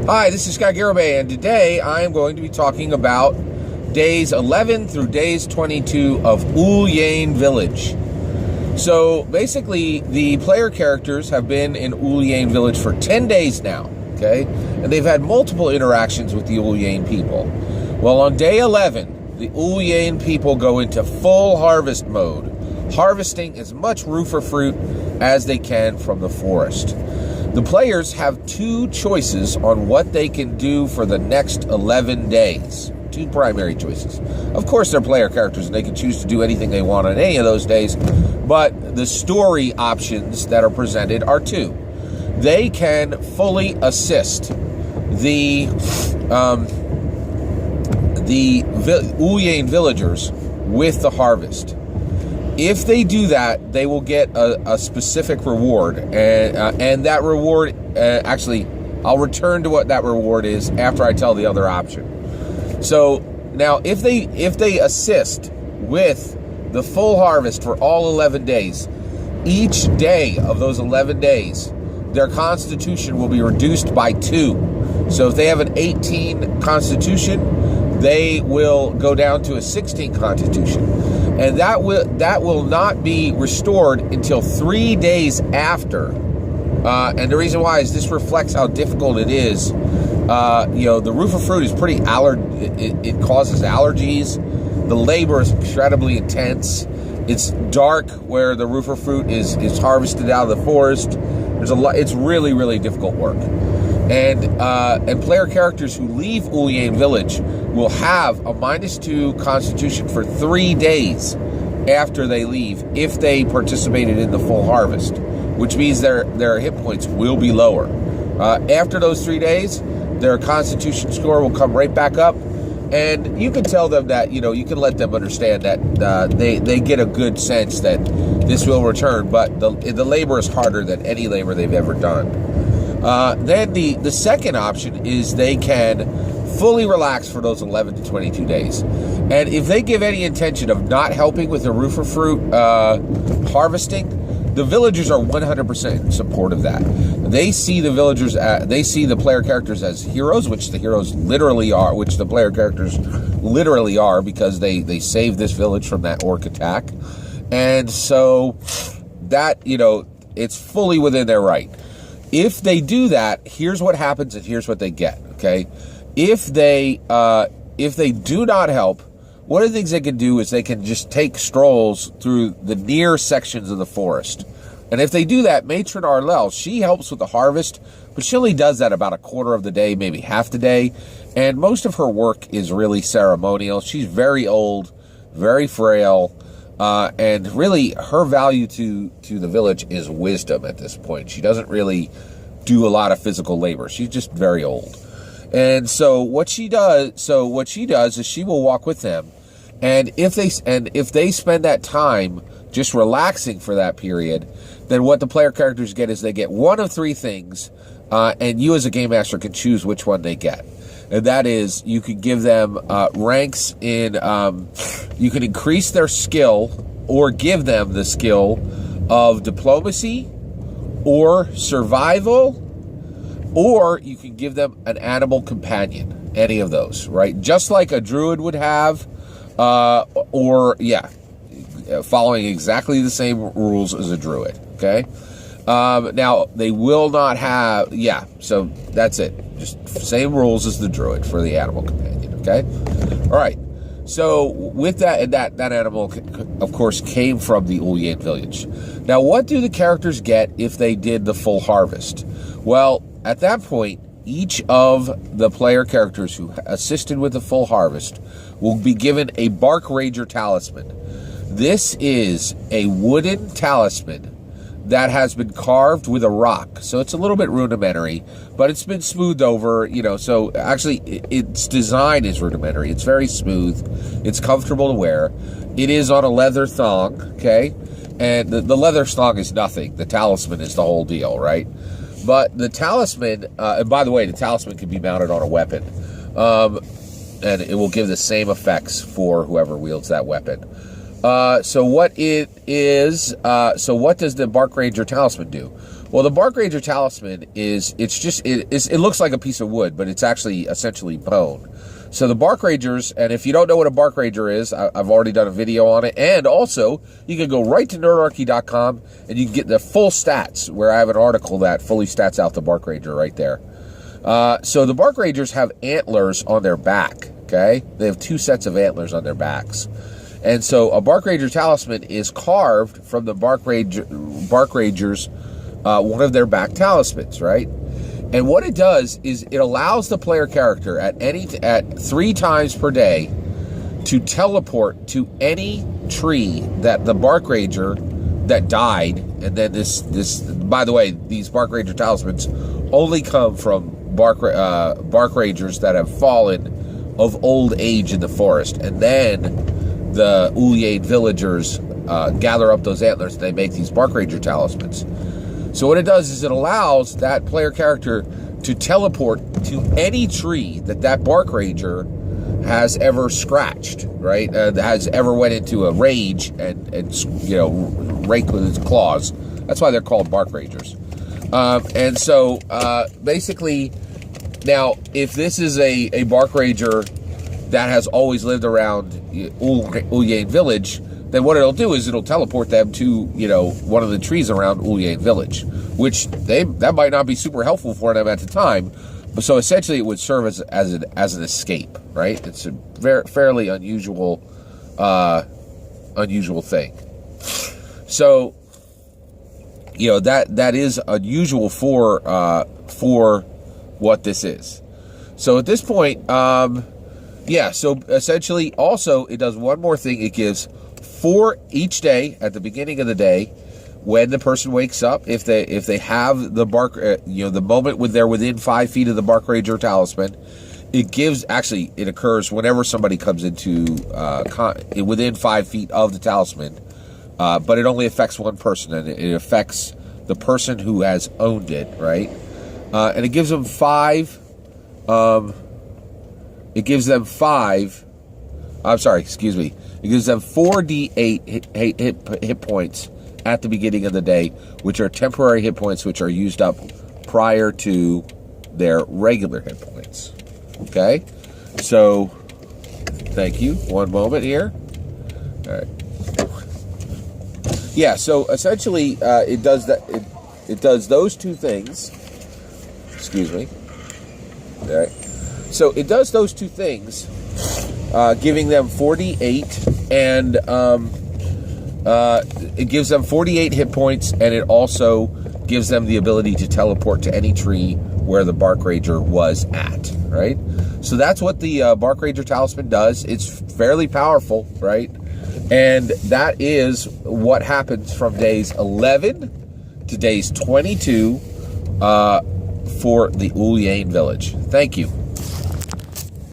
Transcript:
Hi, this is Garibay, and today I am going to be talking about days 11 through days 22 of Ulyain Village. So basically, the player characters have been in Ulyain Village for 10 days now, okay? And they've had multiple interactions with the Ulyain people. Well, on day 11, the Ulyain people go into full harvest mode, harvesting as much roofer fruit as they can from the forest. The players have two choices on what they can do for the next 11 days. Two primary choices. Of course, they're player characters and they can choose to do anything they want on any of those days, but the story options that are presented are two. They can fully assist the Ulyain villagers with the harvest. If they do that, they will get a specific reward, and that reward, actually, I'll return to what that reward is after I tell the other option. So now, if they assist with the full harvest for all 11 days, each day of those 11 days, their constitution will be reduced by 2. So if they have an 18 constitution, they will go down to a 16 constitution. And that will not be restored until 3 days after. And the reason why is this reflects how difficult it is. The roofer fruit is pretty it causes allergies. The labor is incredibly intense. It's dark where the roofer fruit is harvested out of the forest. It's really, really difficult work. And player characters who leave Ulyain Village will have a -2 constitution for 3 days after they leave if they participated in the full harvest, which means their hit points will be lower. After those 3 days, their constitution score will come right back up, and you can tell them that, you can let them understand that they get a good sense that this will return, but the labor is harder than any labor they've ever done. Then the second option is they can fully relax for those 11 to 22 days. And if they give any intention of not helping with the roofer fruit harvesting, the villagers are 100% in support of that. They see the villagers, they see the player characters as heroes, which the heroes literally are, which the player characters literally are, because they saved this village from that orc attack. And so that, it's fully within their right. If they do that, here's what happens and here's what they get, okay? If they do not help, one of the things they can do is they can just take strolls through the near sections of the forest. And if they do that, Matron Arlel, she helps with the harvest, but she only does that about a quarter of the day, maybe half the day. And most of her work is really ceremonial. She's very old, very frail, and really her value to the village is wisdom at this point. She doesn't really do a lot of physical labor. She's just very old. And so what she does is she will walk with them, and if they spend that time just relaxing for that period, then what the player characters get is they get one of 3 things, and you as a game master can choose which one they get. And that is, you can give them ranks in, you can increase their skill or give them the skill of diplomacy or survival, or you can give them an animal companion, any of those, right? Just like a druid would have, following exactly the same rules as a druid, okay? Now, they will not have, so that's it. Just same rules as the druid for the animal companion, okay? All right. So with that animal, of course, came from the Ulyain village. Now, what do the characters get if they did the full harvest? Well, at that point, each of the player characters who assisted with the full harvest will be given a Bark Ranger talisman. This is a wooden talisman that has been carved with a rock. So it's a little bit rudimentary, but it's been smoothed over, so actually its design is rudimentary. It's very smooth. It's comfortable to wear. It is on a leather thong, okay? And the leather thong is nothing. The talisman is the whole deal, right? But the talisman, and by the way, the talisman can be mounted on a weapon. And it will give the same effects for whoever wields that weapon. So what does the Bark Ranger talisman do? Well, the Bark Ranger Talisman it looks like a piece of wood, but it's actually essentially bone. So the Bark Rangers, and if you don't know what a Bark Ranger is, I've already done a video on it. And also, you can go right to nerdarchy.com and you can get the full stats, where I have an article that fully stats out the Bark Ranger right there. So the Bark Rangers have antlers on their back, okay? They have 2 sets of antlers on their backs. And so a Bark Ranger Talisman is carved from the Bark Rangers, one of their back talismans, right? And what it does is it allows the player character at 3 times per day to teleport to any tree that the Bark Ranger that died. And then this by the way, these Bark Ranger talismans only come from Bark Rangers that have fallen of old age in the forest. And then the Ulyain villagers gather up those antlers and they make these Bark Ranger talismans. So what it does is it allows that player character to teleport to any tree that Bark Ranger has ever scratched, right? Has ever went into a rage and raked with its claws. That's why they're called Bark Rangers. And so basically, now if this is a Bark Ranger that has always lived around Ulyain village, then what it'll do is it'll teleport them to, one of the trees around Ulyain village, which that might not be super helpful for them at the time. But so essentially it would serve as an escape, right? It's a fairly unusual thing. So, that is unusual for what this is. So at this point, so essentially also it does one more thing. It gives 4 each day at the beginning of the day when the person wakes up. If they have the Bark, the moment when they're within 5 feet of the Bark Ranger Talisman, it occurs whenever somebody comes into within 5 feet of the talisman, but it only affects one person, and it affects the person who has owned it, right? And it gives them 5. It gives them 5. I'm sorry, excuse me. It gives them 4d8 hit points at the beginning of the day, which are temporary hit points, which are used up prior to their regular hit points. Okay? So, thank you. One moment here. All right. Yeah, so essentially, it does that. It does those 2 things. Excuse me. All right. So it does those 2 things, giving them 48, and it gives them 48 hit points, and it also gives them the ability to teleport to any tree where the Bark Ranger was at, right? So that's what the Bark Ranger Talisman does. It's fairly powerful, right? And that is what happens from days 11 to days 22 for the Ulyain village. Thank you.